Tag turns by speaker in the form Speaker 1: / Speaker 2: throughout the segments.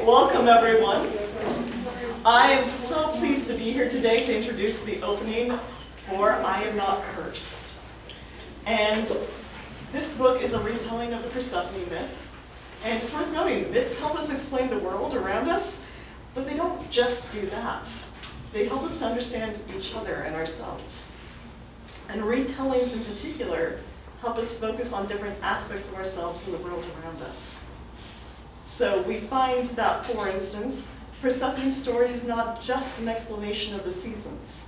Speaker 1: Welcome, everyone. I am so pleased to be here today to introduce the opening for I Am Not Cursed. And this book is a retelling of the Persephone myth. And it's worth noting, myths help us explain the world around us, but they don't just do that. They help us to understand each other and ourselves. And retellings in particular help us focus on different aspects of ourselves and the world around us. So we find that, for instance, Persephone's story is not just an explanation of the seasons.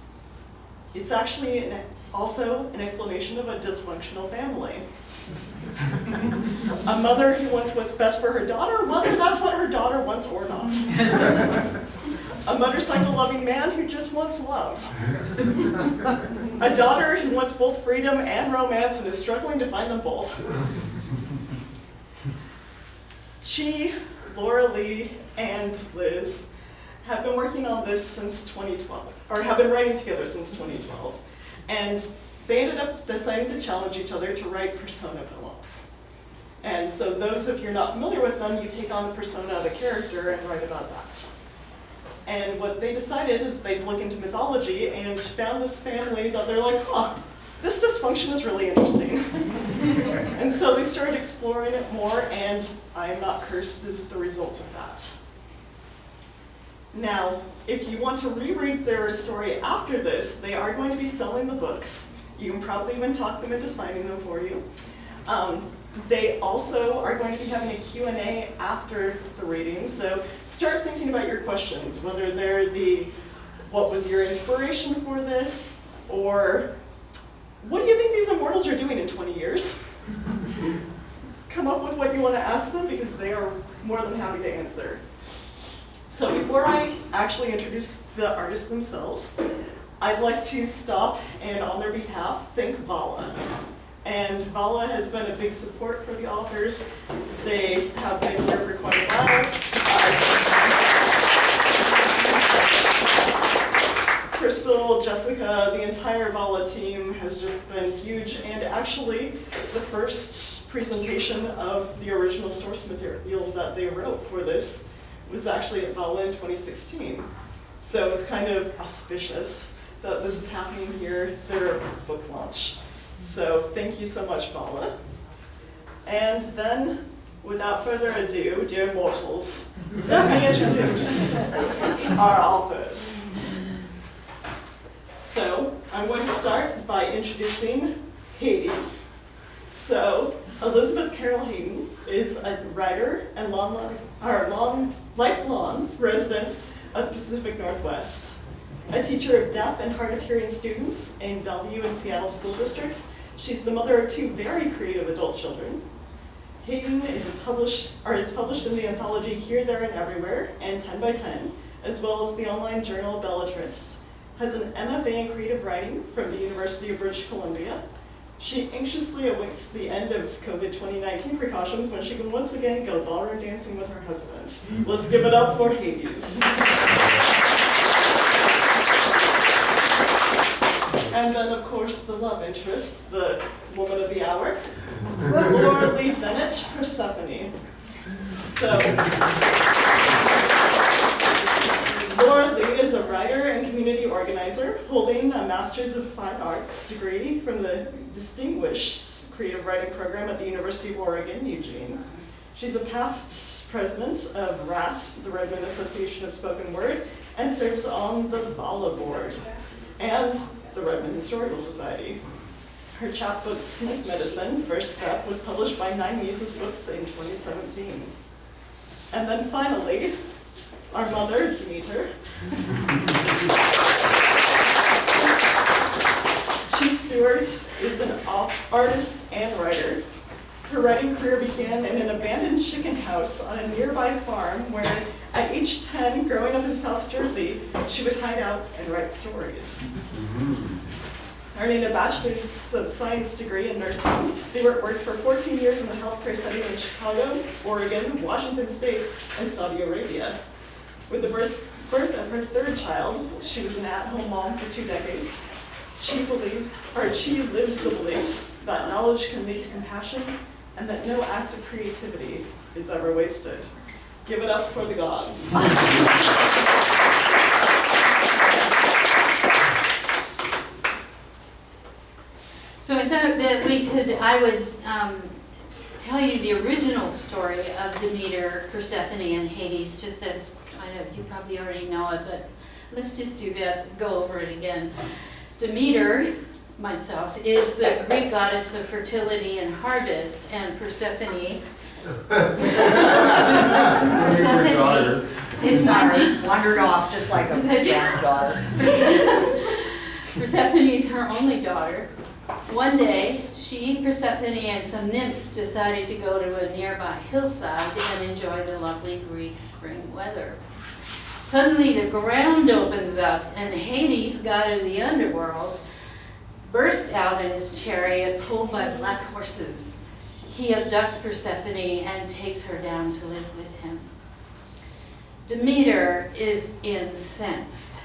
Speaker 1: It's actually also an explanation of a dysfunctional family. A mother who wants what's best for her daughter, whether that's what her daughter wants or not. A motorcycle-loving man who just wants love. A daughter who wants both freedom and romance and is struggling to find them both. She, Laura Lee, and Liz have been working on this since 2012, or have been writing together since 2012. And they ended up deciding to challenge each other to write persona poems. And so those of you who are not familiar with them, you take on the persona of a character and write about that. And what they decided is they'd look into mythology and found this family that they're like, huh, this dysfunction is really interesting. And so they started exploring it more, and I Am Not Cursed is the result of that. Now, if you want to reread their story after this, they are going to be selling the books. You can probably even talk them into signing them for you. They also are going to be having a Q&A after the reading, so start thinking about your questions, whether they're what was your inspiration for this, or what do you think these immortals are doing in 20 years? Come up with what you want to ask them, because they are more than happy to answer. So before I actually introduce the artists themselves, I'd like to stop and on their behalf thank VALA. And VALA has been a big support for the authors. They have been here for quite a while. Crystal, Jessica, the entire VALA team has just been huge. And actually, the first presentation of the original source material that they wrote for this was actually at VALA in 2016. So it's kind of auspicious that this is happening here, their book launch. So thank you so much, VALA. And then, without further ado, dear mortals, let me introduce our authors. So I'm going to start by introducing Hades. So Elizabeth Carroll Hayden is a writer and lifelong resident of the Pacific Northwest. A teacher of deaf and hard of hearing students in Bellevue and Seattle school districts. She's the mother of two very creative adult children. Hayden is published in the anthology Here, There, and Everywhere and 10 by 10, as well as the online journal Bellatrix. Has an MFA in creative writing from the University of British Columbia. She anxiously awaits the end of COVID 2019 precautions when she can once again go ballroom dancing with her husband. Let's give it up for Hades. And then, of course, the love interest, the woman of the hour, Laura Lee Bennet, Persephone. So, Laura Lee is a writer and community organizer holding a Master's of Fine Arts degree from the Distinguished Creative Writing Program at the University of Oregon, Eugene. She's a past president of RASP, the Redmond Association of Spoken Word, and serves on the VALA board and the Redmond Historical Society. Her chapbook, Snake Medicine, First Step, was published by Nine Muses Books in 2017. And then finally, our mother, Demeter. She, Stewart, is an artist and writer. Her writing career began in an abandoned chicken house on a nearby farm where, at age 10, growing up in South Jersey, she would hide out and write stories. Earning a Bachelor's of Science degree in nursing, Stewart worked for 14 years in the healthcare setting in Chicago, Oregon, Washington State, and Saudi Arabia. With the birth of her third child, she was an at-home mom for 2 decades. She lives the beliefs that knowledge can lead to compassion and that no act of creativity is ever wasted. Give it up for the gods.
Speaker 2: So I thought that I would tell you the original story of Demeter, Persephone, and Hades, just as kind of, you probably already know it, but let's just go over it again. Demeter, myself, is the Greek goddess of fertility and harvest, and Persephone is my
Speaker 3: wandered off just like a granddaughter.
Speaker 2: Persephone is her only daughter. One day, she, Persephone, and some nymphs decided to go to a nearby hillside and enjoy the lovely Greek spring weather. Suddenly, the ground opens up, and Hades, god of the underworld, bursts out in his chariot pulled by black horses. He abducts Persephone and takes her down to live with him. Demeter is incensed,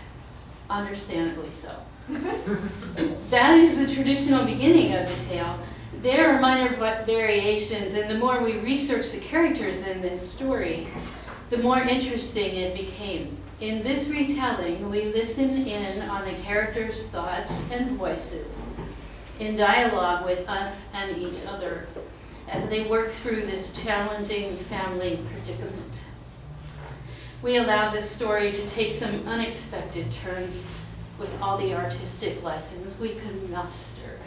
Speaker 2: understandably so. That is the traditional beginning of the tale. There are minor variations, and the more we research the characters in this story, the more interesting it became. In this retelling, we listen in on the characters' thoughts and voices in dialogue with us and each other as they work through this challenging family predicament. We allow this story to take some unexpected turns with all the artistic lessons we could muster.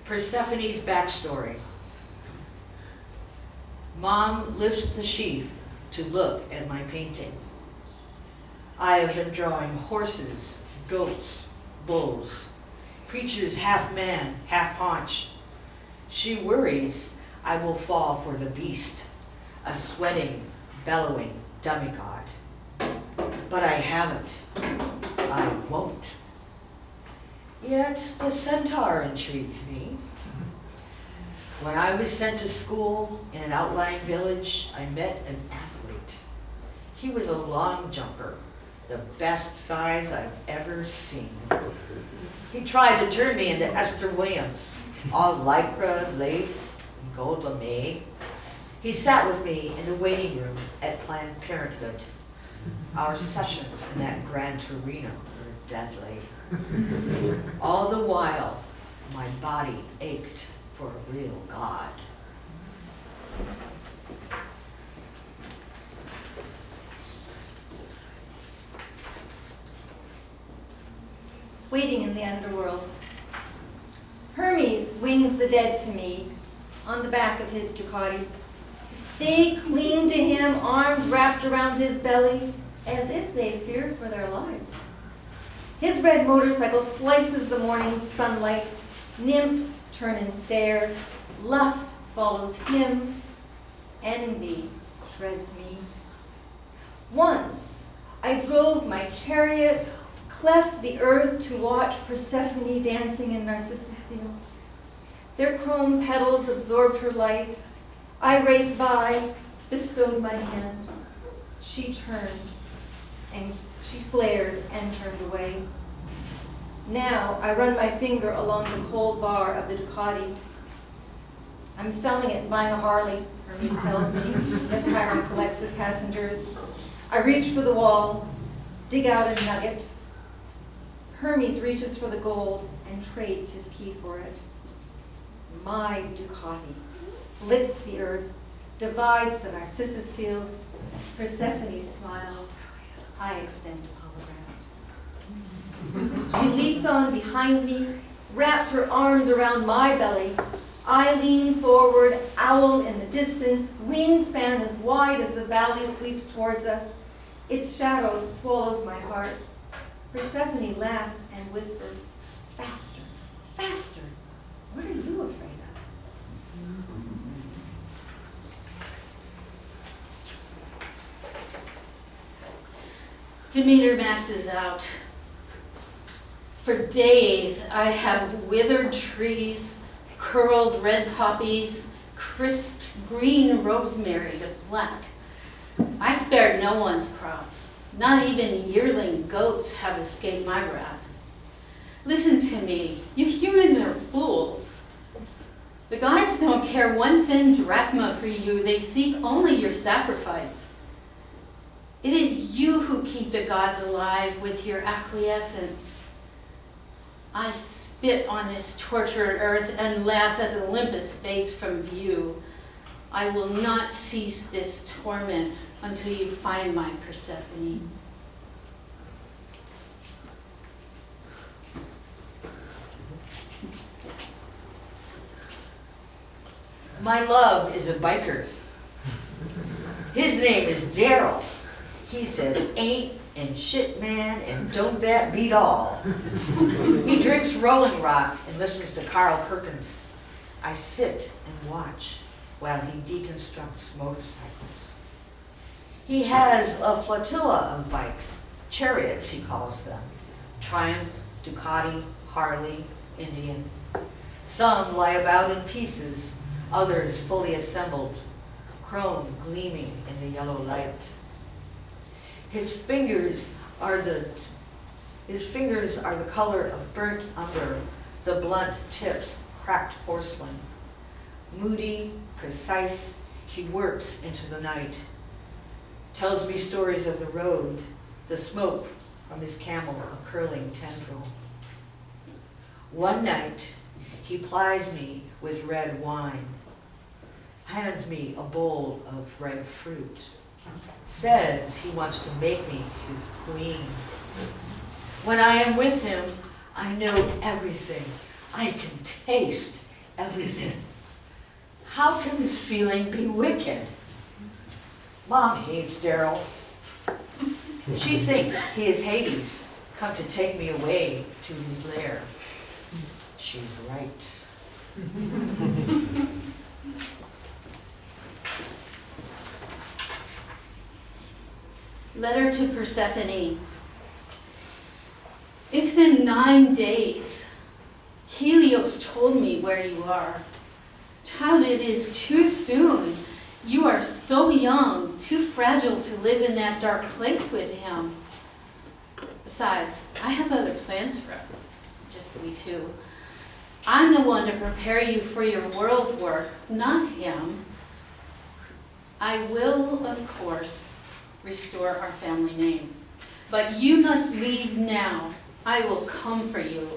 Speaker 3: Persephone's backstory. Mom lifts the sheaf to look at my painting. I have been drawing horses, goats, bulls, creatures half man, half haunch. She worries I will fall for the beast, a sweating, bellowing demigod. But I haven't. I won't. Yet the centaur intrigues me. When I was sent to school in an outlying village, I met an athlete. He was a long jumper, the best size I've ever seen. He tried to turn me into Esther Williams, all lycra, lace, and gold lame. He sat with me in the waiting room at Planned Parenthood. Our sessions in that Gran Torino were deadly. All the while, my body ached for a real God.
Speaker 4: Waiting in the underworld. Hermes wings the dead to me on the back of his Ducati. They cling to him, arms wrapped around his belly, as if they feared for their lives. His red motorcycle slices the morning sunlight. Nymphs turn and stare. Lust follows him. Envy shreds me. Once I drove my chariot, cleft the earth to watch Persephone dancing in narcissus fields. Their chrome petals absorbed her light. I raced by, bestowed my hand. She turned, and she flared and turned away. Now I run my finger along the cold bar of the Ducati. I'm selling it and buying a Harley, Hermes tells me, as Chiron collects his passengers. I reach for the wall, dig out a nugget. Hermes reaches for the gold and trades his key for it. My Ducati splits the earth, divides the narcissus fields. Persephone smiles. I extend pomegranate. She leaps on behind me, wraps her arms around my belly. I lean forward, owl in the distance, wingspan as wide as the valley sweeps towards us. Its shadow swallows my heart. Persephone laughs and whispers, faster, faster. What are you afraid of?
Speaker 2: Demeter maxes out. For days, I have withered trees, curled red poppies, crisped green rosemary to black. I spared no one's crops, Not even yearling goats have escaped my wrath. Listen to me, you humans are fools. The gods don't care one thin drachma for you, they seek only your sacrifice. It is you who keep the gods alive with your acquiescence. I spit on this tortured earth and laugh as Olympus fades from view. I will not cease this torment until you find my Persephone.
Speaker 3: My love is a biker. His name is Darryl. He says ain't and shit man and don't that beat all. He drinks Rolling Rock and listens to Carl Perkins. I sit and watch while he deconstructs motorcycles. He has a flotilla of bikes, chariots he calls them. Triumph, Ducati, Harley, Indian. Some lie about in pieces, others fully assembled, chrome gleaming in the yellow light. His fingers are the color of burnt umber, the blunt tips cracked porcelain. Moody, precise, he works into the night. Tells me stories of the road, the smoke from his camel a curling tendril. One night, he plies me with red wine, hands me a bowl of red fruit, says he wants to make me his queen. When I am with him, I know everything. I can taste everything. How can this feeling be wicked? Mom hates Darryl. She thinks he is Hades, come to take me away to his lair. She's right.
Speaker 2: Letter to Persephone. It's been 9 days. Helios told me where you are. Child, it is too soon. You are so young, too fragile to live in that dark place with him. Besides, I have other plans for us, just we two. I'm the one to prepare you for your world work, not him. I will, of course, restore our family name. But you must leave now. I will come for you.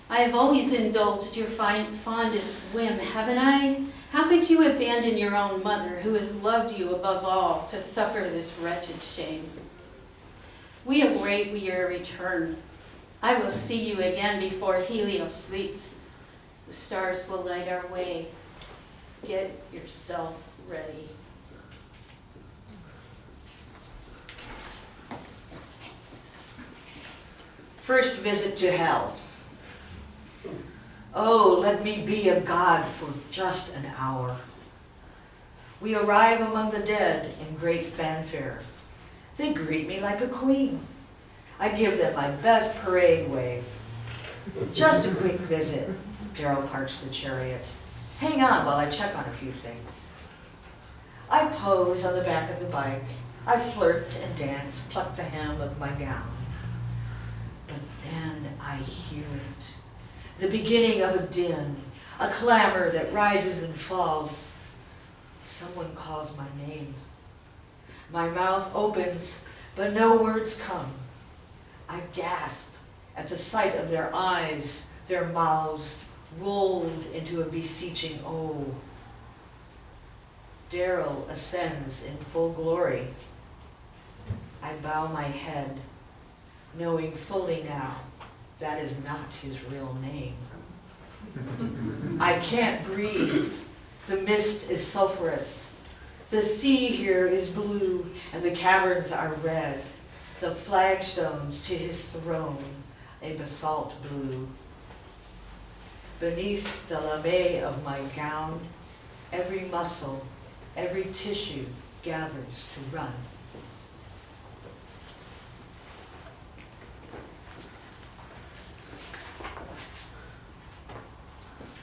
Speaker 2: I have always indulged your fondest whim, haven't I? How could you abandon your own mother, who has loved you above all, to suffer this wretched shame? We await your return. I will see you again before Helios sleeps. The stars will light our way. Get yourself ready.
Speaker 3: First visit to hell. Oh, let me be a god for just an hour. We arrive among the dead in great fanfare. They greet me like a queen. I give them my best parade wave. Just a quick visit. Darryl parks the chariot. Hang on while I check on a few things. I pose on the back of the bike. I flirt and dance, pluck the hem of my gown. But then I hear it. The beginning of a din, a clamor that rises and falls. Someone calls my name. My mouth opens, but no words come. I gasp at the sight of their eyes, their mouths rolled into a beseeching O. Darryl ascends in full glory. I bow my head, knowing fully now that is not his real name. I can't breathe. The mist is sulfurous. The sea here is blue and the caverns are red. The flagstones to his throne, a basalt blue. Beneath the lame of my gown, every muscle, every tissue gathers to run.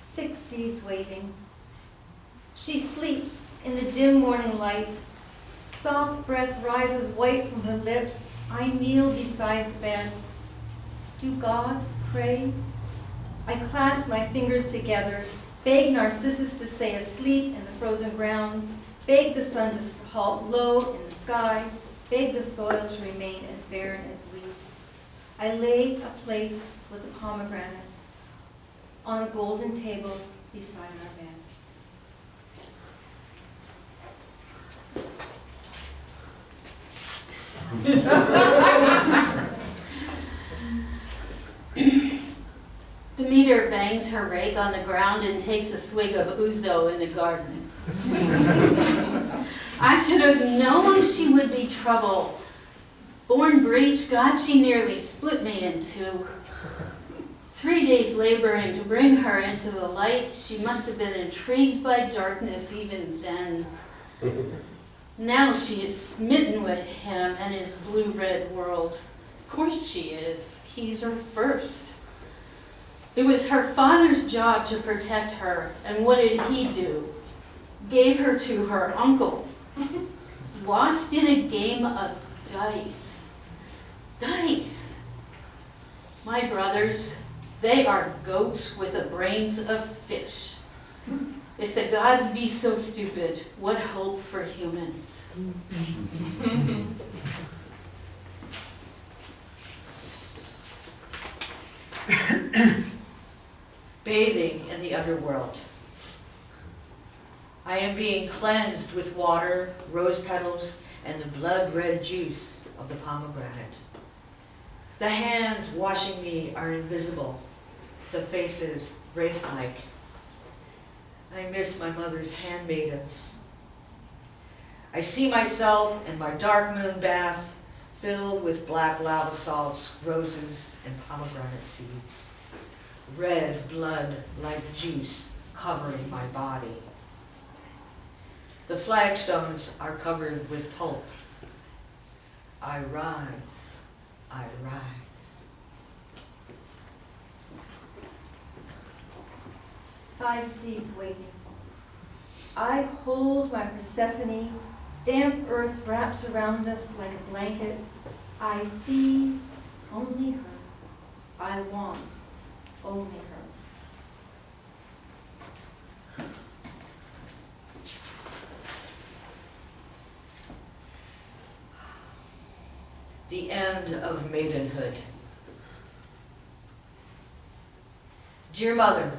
Speaker 4: Six seeds waiting. She sleeps in the dim morning light, Soft breath rises white from her lips. I kneel beside the bed. Do gods pray? I clasp my fingers together, beg Narcissus to stay asleep in the frozen ground, beg the sun to halt low in the sky, beg the soil to remain as barren as we. I lay a plate with a pomegranate on a golden table beside our bed.
Speaker 2: Demeter bangs her rake on the ground and takes a swig of ouzo in the garden. I should have known she would be trouble. Born breech, God, she nearly split me in two. 3 days laboring to bring her into the light, she must have been intrigued by darkness even then. Now she is smitten with him and his blue-red world. Of course she is. He's her first. It was her father's job to protect her, and what did he do? Gave her to her uncle. Lost in a game of dice. Dice! My brothers, they are goats with the brains of fish. If the gods be so stupid, what hope for humans?
Speaker 3: Bathing in the underworld. I am being cleansed with water, rose petals, and the blood-red juice of the pomegranate. The hands washing me are invisible, the faces wraith-like. I miss my mother's handmaidens. I see myself in my dark moon bath filled with black lava salts, roses, and pomegranate seeds. Red blood like juice covering my body. The flagstones are covered with pulp. I rise, I rise.
Speaker 4: 5 seeds waiting. I hold my Persephone. Damp earth wraps around us like a blanket. I see only her. I want only her.
Speaker 3: The end of maidenhood. Dear Mother,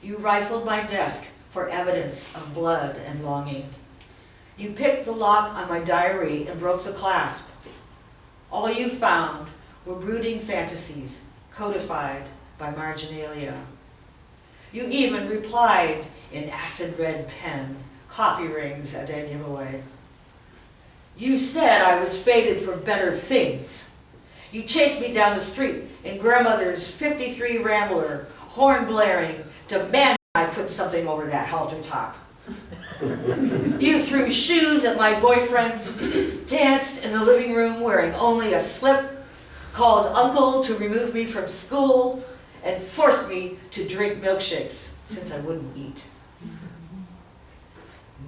Speaker 3: you rifled my desk for evidence of blood and longing. You picked the lock on my diary and broke the clasp. All you found were brooding fantasies codified by marginalia. You even replied in acid red pen, coffee rings a dead giveaway. You said I was fated for better things. You chased me down the street in grandmother's 53 Rambler, horn blaring, demanding I put something over that halter top. You threw shoes at my boyfriends, danced in the living room wearing only a slip, called uncle to remove me from school, and forced me to drink milkshakes since I wouldn't eat.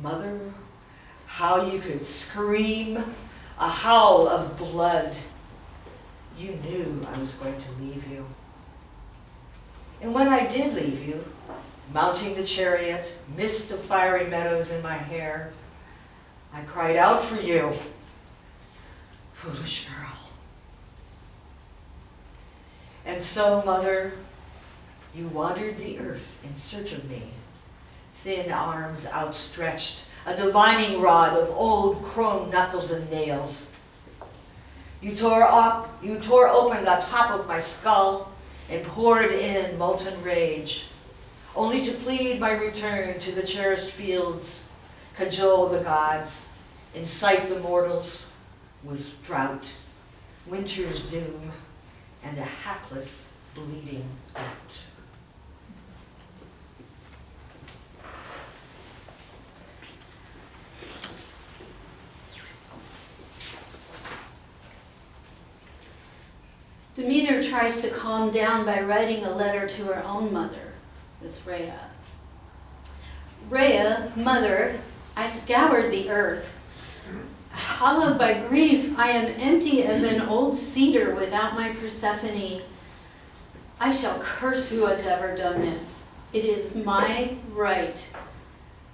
Speaker 3: Mother, how you could scream, a howl of blood. You knew I was going to leave you. And when I did leave you, mounting the chariot, mist of fiery meadows in my hair, I cried out for you. Foolish girl. And so, Mother, you wandered the earth in search of me, thin arms outstretched, a divining rod of old chrome knuckles and nails. You tore open the top of my skull and poured in molten rage, only to plead my return to the cherished fields, cajole the gods, incite the mortals with drought, winter's doom, and a hapless bleeding out.
Speaker 2: Demeter tries to calm down by writing a letter to her own mother, Miss Rhea. Rhea, mother, I scoured the earth, Hollowed by grief, I am empty as an old cedar without my Persephone. I shall curse who has ever done this. It is my right.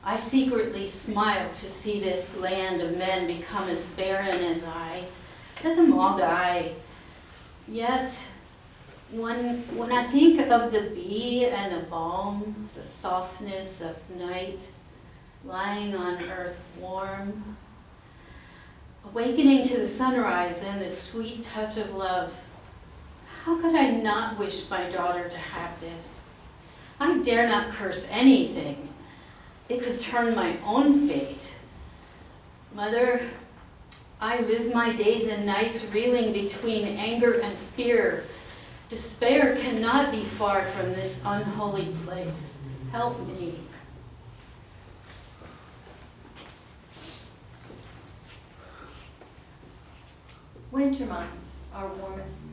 Speaker 2: I secretly smile to see this land of men become as barren as I. Let them all die. Yet, when I think of the bee and the balm, the softness of night, lying on earth warm, awakening to the sunrise and the sweet touch of love, how could I not wish my daughter to have this? I dare not curse anything. It could turn my own fate. Mother, I live my days and nights reeling between anger and fear. Despair cannot be far from this unholy place. Help me.
Speaker 4: Winter months are warmest.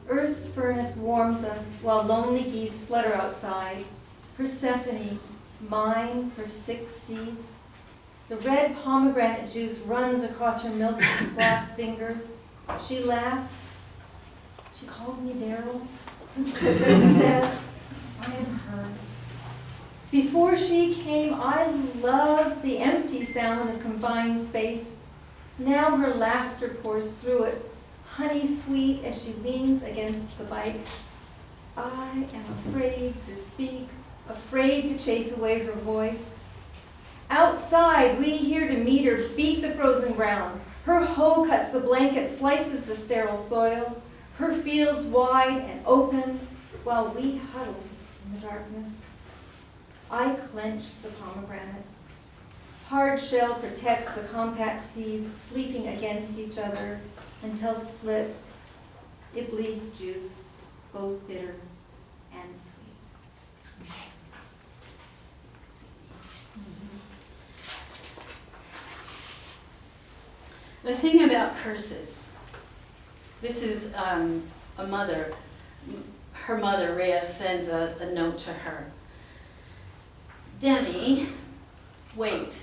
Speaker 4: Earth's furnace warms us while lonely geese flutter outside. Persephone, mine for 6 seeds. The red pomegranate juice runs across her milk glass fingers. She laughs. She calls me Daryl. And says, I am hers. Before she came, I loved the empty sound of confined space. Now her laughter pours through it, honey sweet as she leans against the bike. I am afraid to speak, afraid to chase away her voice. Outside, we hear Demeter beat the frozen ground. Her hoe cuts the blanket, slices the sterile soil. Her fields wide and open, while we huddle in the darkness. I clench the pomegranate. Hard shell protects the compact seeds, sleeping against each other until split. It bleeds juice, both bitter and sweet.
Speaker 2: The thing about curses, this is a mother. Her mother, Rhea, sends a note to her. Demi, wait.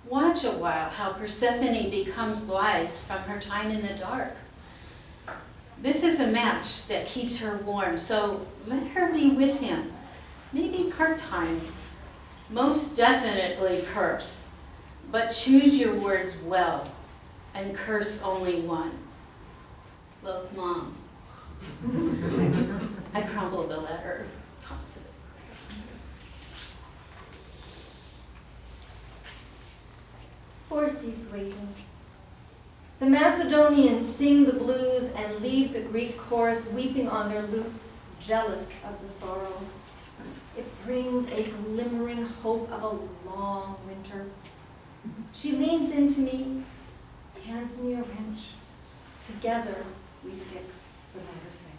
Speaker 2: Watch a while how Persephone becomes wise from her time in the dark. This is a match that keeps her warm, so let her be with him. Maybe part-time. Most definitely curse, but choose your words well and curse only one. Love, Mom. I crumble the letter. Toss it.
Speaker 4: Four seeds waiting. The Macedonians sing the blues and leave the Greek chorus weeping on their lutes, jealous of the sorrow. It brings a glimmering hope of a long winter. She leans into me, hands me a wrench. Together we fix the motorcycle.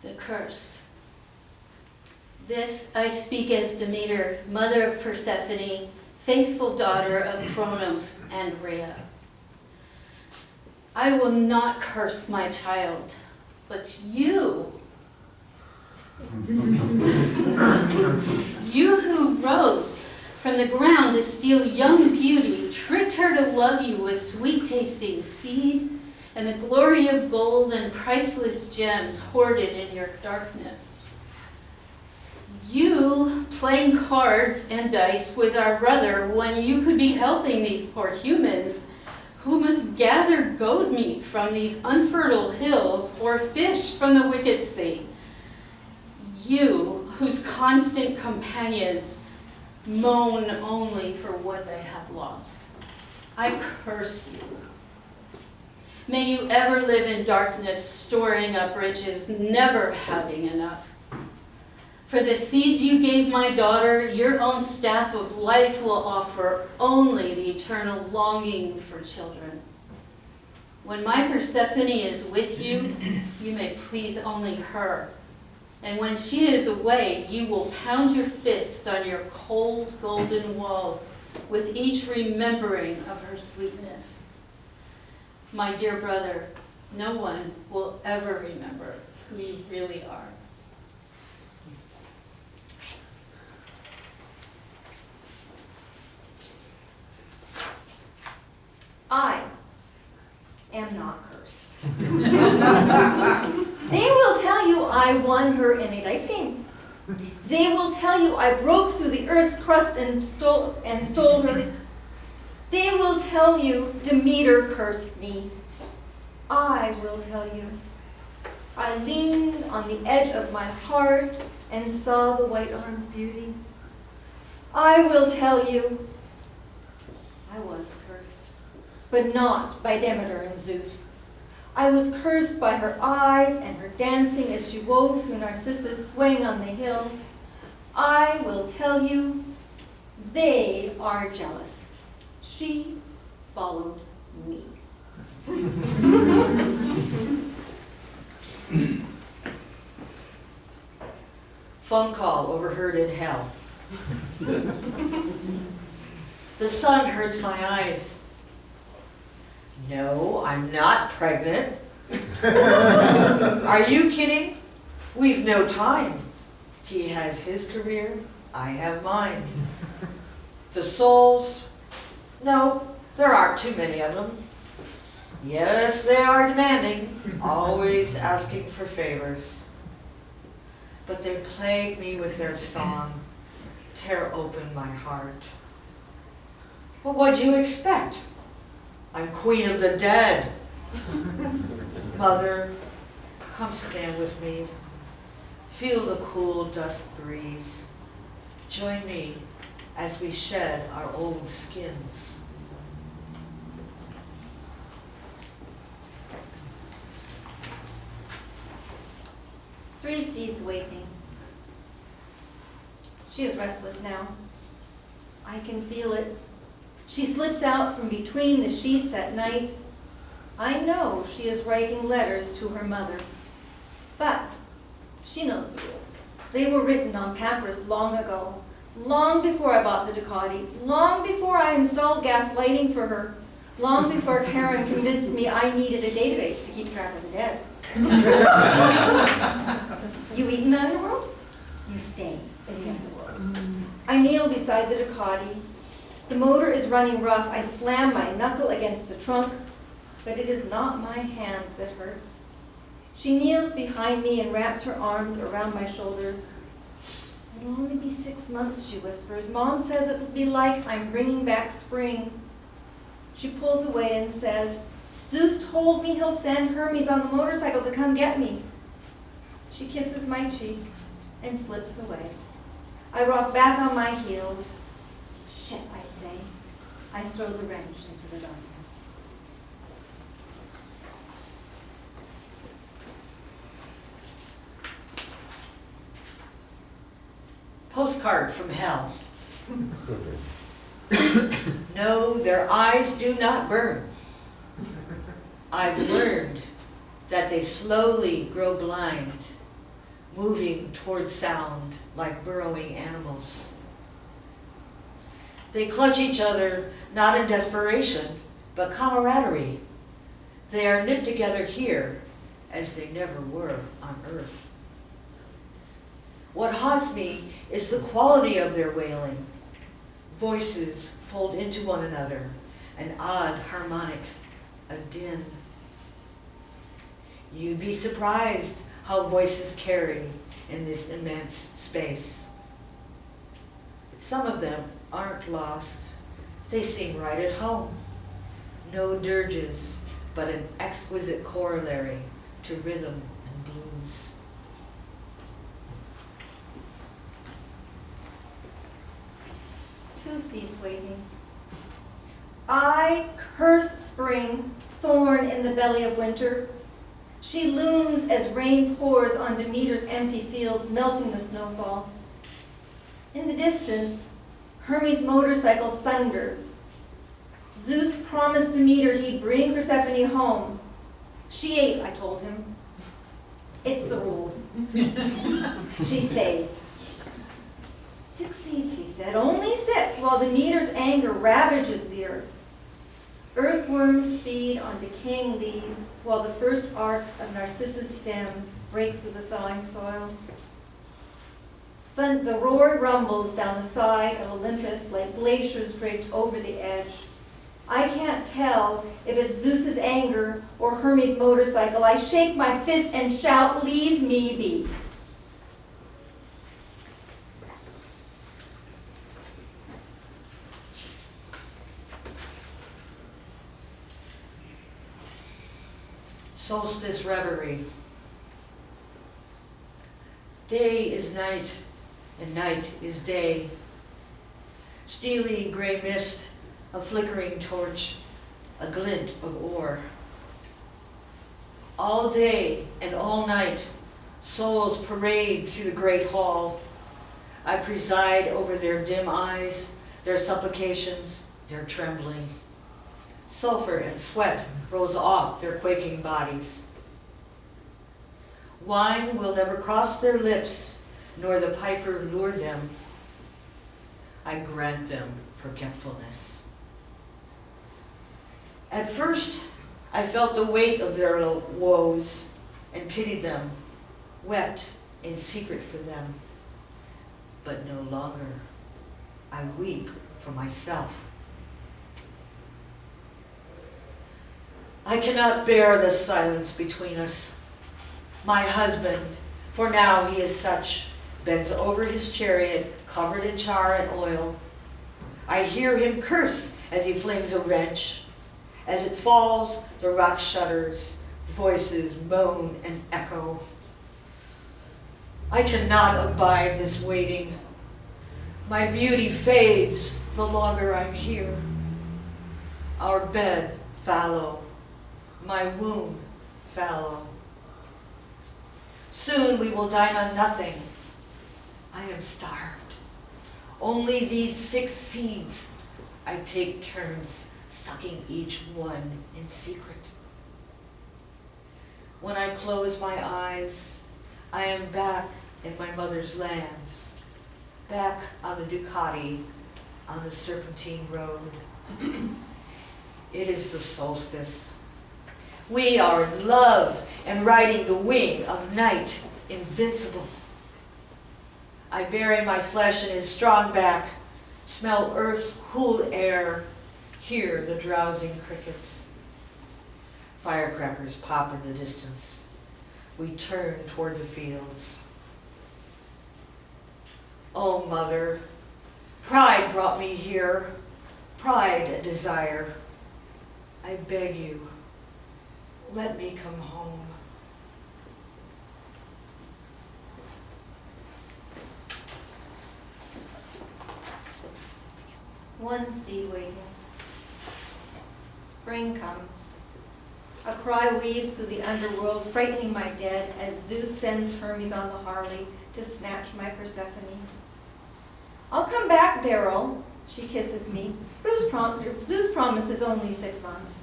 Speaker 2: The curse. This I speak as Demeter, mother of Persephone, faithful daughter of Kronos and Rhea. I will not curse my child, but you. You who rose from the ground to steal young beauty, tricked her to love you with sweet-tasting seed and the glory of gold and priceless gems hoarded in your darkness. You playing cards and dice with our brother when you could be helping these poor humans who must gather goat meat from these unfertile hills or fish from the wicked sea. You whose constant companions moan only for what they have lost. I curse you. May you ever live in darkness, storing up riches, never having enough. For the seeds you gave my daughter, your own staff of life will offer only the eternal longing for children. When my Persephone is with you, you may please only her. And when she is away, you will pound your fist on your cold golden walls with each remembering of her sweetness. My dear brother, no one will ever remember who you really are.
Speaker 4: I am not cursed. They will tell you I won her in a dice game. They will tell you I broke through the earth's crust and stole her. They will tell you Demeter cursed me. I will tell you. I leaned on the edge of my heart and saw the white-armed beauty. I will tell you, I was cursed, but not by Demeter and Zeus. I was cursed by her eyes and her dancing as she wove through Narcissus swaying on the hill. I will tell you, they are jealous. She followed me.
Speaker 3: Phone call overheard in hell. The sun hurts my eyes. No, I'm not pregnant. Are you kidding? We've no time. He has his career, I have mine. The souls, no, there aren't too many of them. Yes, they are demanding, always asking for favors. But they plague me with their song, tear open my heart. Well, what'd you expect? I'm queen of the dead. Mother, come stand with me. Feel the cool dusk breeze. Join me as we shed our old skins.
Speaker 4: Three seats waiting. She is restless now. I can feel it. She slips out from between the sheets at night. I know she is writing letters to her mother. But she knows the rules. They were written on papyrus long ago, long before I bought the Ducati, long before I installed gas lighting for her, long before Karen convinced me I needed a database to keep track of the dead. You eat in the underworld, you stay in the underworld. I kneel beside the Ducati. The motor is running rough. I slam my knuckle against the trunk, but it is not my hand that hurts. She kneels behind me and wraps her arms around my shoulders. It'll only be 6 months, she whispers. Mom says it'll be like I'm bringing back spring. She pulls away and says, Zeus told me he'll send Hermes on the motorcycle to come get me. She kisses my cheek and slips away. I rock back on my heels. Shit, I say. I throw the wrench into the darkness.
Speaker 3: Postcard from hell. No, their eyes do not burn. I've learned that they slowly grow blind, moving towards sound like burrowing animals. They clutch each other, not in desperation, but camaraderie. They are knit together here as they never were on earth. What haunts me is the quality of their wailing. Voices fold into one another, an odd harmonic, a din. You'd be surprised how voices carry in this immense space. Some of them aren't lost. They seem right at home. No dirges, but an exquisite corollary to rhythm and blues.
Speaker 4: Two seats waiting. I curse spring, thorn in the belly of winter. She looms as rain pours on Demeter's empty fields, melting the snowfall. In the distance, Hermes' motorcycle thunders. Zeus promised Demeter he'd bring Persephone home. She ate, I told him. It's the rules. She stays. 6 seats, he said, only 6, while Demeter's anger ravages the earth. Earthworms feed on decaying leaves while the first arcs of narcissus stems break through the thawing soil. The roar rumbles down the side of Olympus like glaciers draped over the edge. I can't tell if it's Zeus's anger or Hermes' motorcycle. I shake my fist and shout, "Leave me be."
Speaker 3: Solstice reverie. Day is night, and night is day. Steely gray mist, a flickering torch, a glint of ore. All day and all night, souls parade through the great hall. I preside over their dim eyes, their supplications, their trembling. Sulfur and sweat rolls off their quaking bodies. Wine will never cross their lips, nor the piper lure them. I grant them forgetfulness. At first, I felt the weight of their woes and pitied them, wept in secret for them. But no longer. I weep for myself. I cannot bear the silence between us. My husband, for now he is such, bends over his chariot, covered in char and oil. I hear him curse as he flings a wrench. As it falls, the rock shudders, voices moan and echo. I cannot abide this waiting. My beauty fades the longer I'm here. Our bed fallow, my womb fallow. Soon we will dine on nothing. I am starved. Only these 6 seeds. I take turns sucking each one in secret. When I close my eyes, I am back in my mother's lands, back on the Ducati, on the Serpentine Road. It is the solstice. We are in love and riding the wing of night, invincible. I bury my flesh in his strong back, smell earth's cool air, hear the drowsing crickets. Firecrackers pop in the distance. We turn toward the fields. Oh, Mother, pride brought me here, pride and desire. I beg you, let me come home.
Speaker 4: One sea waiting. Spring comes. A cry weaves through the underworld, frightening my dead as Zeus sends Hermes on the Harley to snatch my Persephone. I'll come back, Darrell, she kisses me. Zeus promises only 6 months.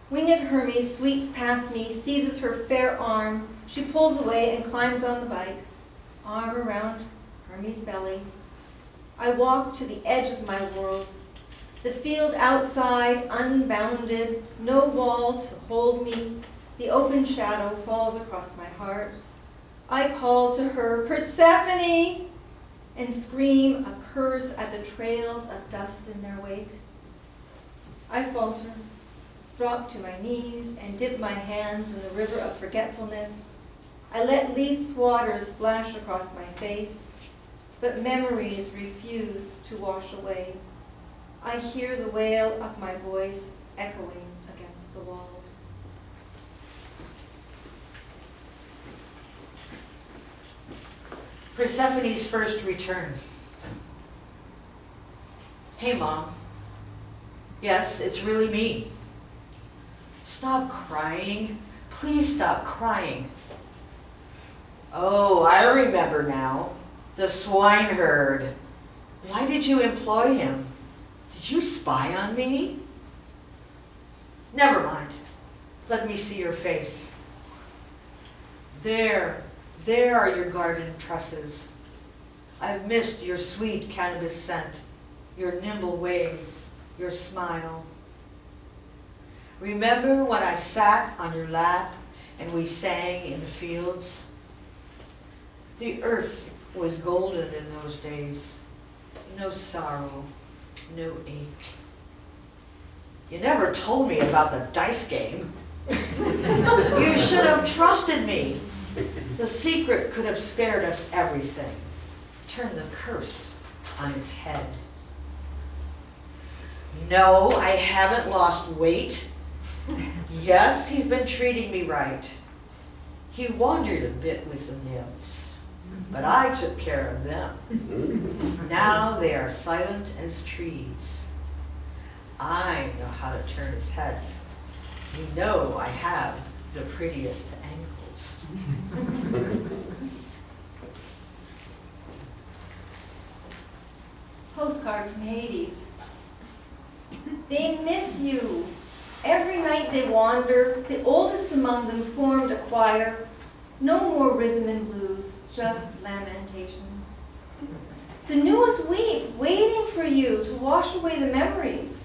Speaker 4: Winged Hermes sweeps past me, seizes her fair arm. She pulls away and climbs on the bike, arm around Hermes' belly. I walk to the edge of my world. The field outside, unbounded, no wall to hold me. The open shadow falls across my heart. I call to her, Persephone, and scream a curse at the trails of dust in their wake. I falter, drop to my knees, and dip my hands in the river of forgetfulness. I let Lethe's waters splash across my face, but memories refuse to wash away. I hear the wail of my voice echoing against the walls.
Speaker 3: Persephone's first return. Hey, Mom. Yes, it's really me. Stop crying. Please stop crying. Oh, I remember now. The swineherd. Why did you employ him? Did you spy on me? Never mind. Let me see your face. There are your garden trusses. I've missed your sweet cannabis scent, your nimble ways, your smile. Remember when I sat on your lap and we sang in the fields? The earth was golden in those days. No sorrow, no ache. You never told me about the dice game. You should have trusted me. The secret could have spared us everything. Turn the curse on its head. No, I haven't lost weight. Yes, he's been treating me right. He wandered a bit with the nymphs, but I took care of them. Now they are silent as trees. I know how to turn his head. You know I have the prettiest ankles.
Speaker 4: Postcard from Hades. They miss you. Every night they wander, the oldest among them formed a choir. No more rhythm and blues, just lamentations. The newest weep, waiting for you to wash away the memories.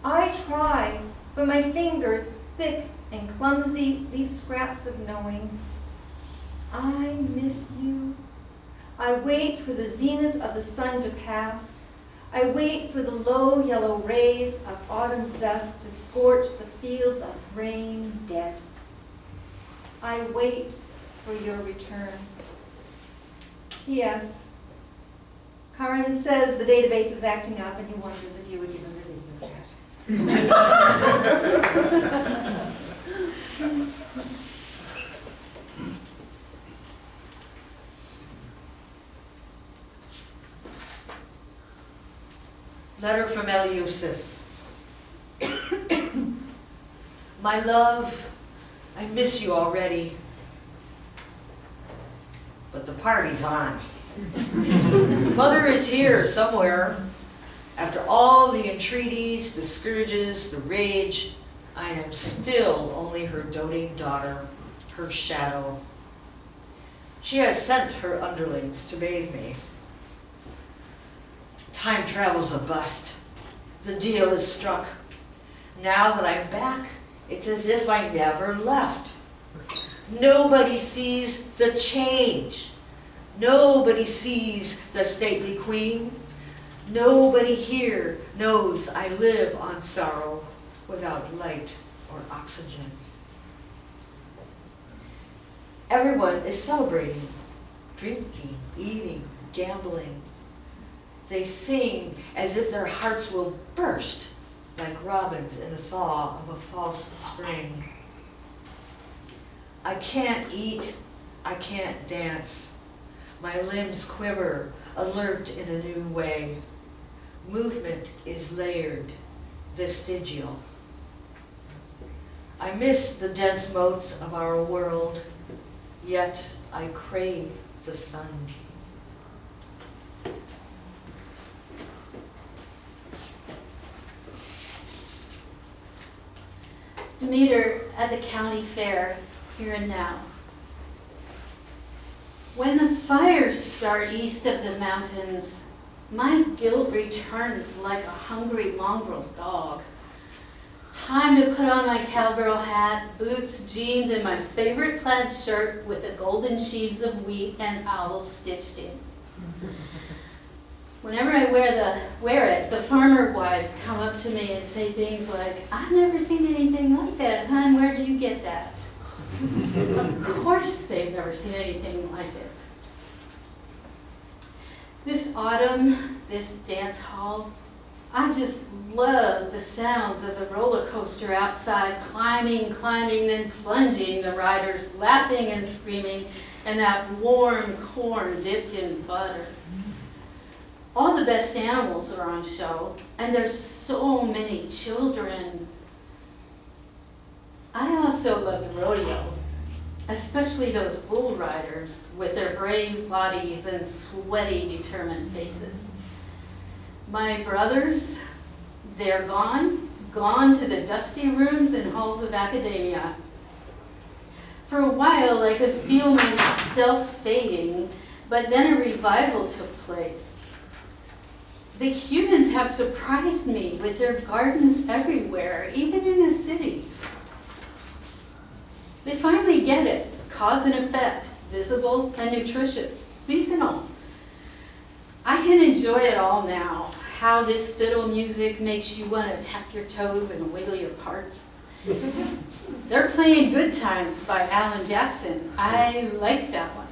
Speaker 4: I try, but my fingers, thick and clumsy, leave scraps of knowing. I miss you. I wait for the zenith of the sun to pass. I wait for the low yellow rays of autumn's dusk to scorch the fields of grain dead. I wait for your return. P.S. Karan says the database is acting up and he wonders if you would give him a video chat.
Speaker 3: Letter from Eleusis. My love, I miss you already, but the party's on. Mother is here somewhere. After all the entreaties, the scourges, the rage, I am still only her doting daughter, her shadow. She has sent her underlings to bathe me. Time travel's a bust. The deal is struck. Now that I'm back, it's as if I never left. Nobody sees the change. Nobody sees the stately queen. Nobody here knows I live on sorrow without light or oxygen. Everyone is celebrating, drinking, eating, gambling. They sing as if their hearts will burst like robins in the thaw of a false spring. I can't eat, I can't dance. My limbs quiver, alert in a new way. Movement is layered, vestigial. I miss the dense motes of our world, yet I crave the sun.
Speaker 2: Demeter at the county fair, here and now. When the fires start east of the mountains, my guilt returns like a hungry mongrel dog. Time to put on my cowgirl hat, boots, jeans, and my favorite plaid shirt with the golden sheaves of wheat and owls stitched in. Whenever I wear it, the farmer wives come up to me and say things like, "I've never seen anything like that, hon, where'd you get that?" Of course they've never seen anything like it. This autumn, this dance hall, I just love the sounds of the roller coaster outside, climbing, then plunging, the riders laughing and screaming, and that warm corn dipped in butter. All the best animals are on show, and there's so many children. I also love the rodeo, especially those bull riders with their brave bodies and sweaty, determined faces. My brothers, they're gone to the dusty rooms and halls of academia. For a while, I could feel myself fading, but then a revival took place. The humans have surprised me with their gardens everywhere, even in the cities. They finally get it. Cause and effect, visible and nutritious, seasonal. I can enjoy it all now. How this fiddle music makes you want to tap your toes and wiggle your parts. They're playing Good Times by Alan Jackson. I like that one.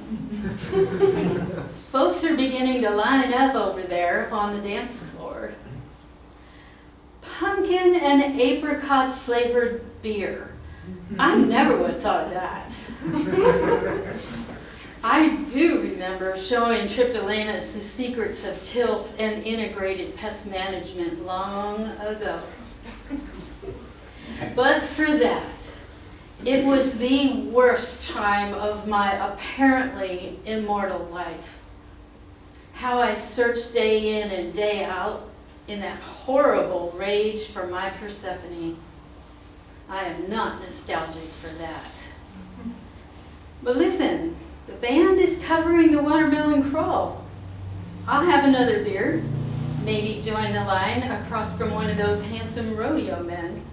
Speaker 2: Folks are beginning to line up over there on the dance floor. Pumpkin and apricot flavored beer. I never would have thought of that. I do remember showing Triptolemus the secrets of tilth and integrated pest management long ago. But for that, it was the worst time of my apparently immortal life. How I searched day in and day out in that horrible rage for my Persephone. I am not nostalgic for that. But listen, the band is covering the watermelon crawl. I'll have another beer. Maybe join the line across from one of those handsome rodeo men.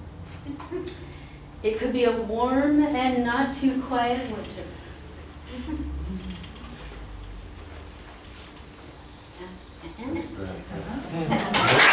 Speaker 2: It could be a warm and not too quiet winter. That's Bennet.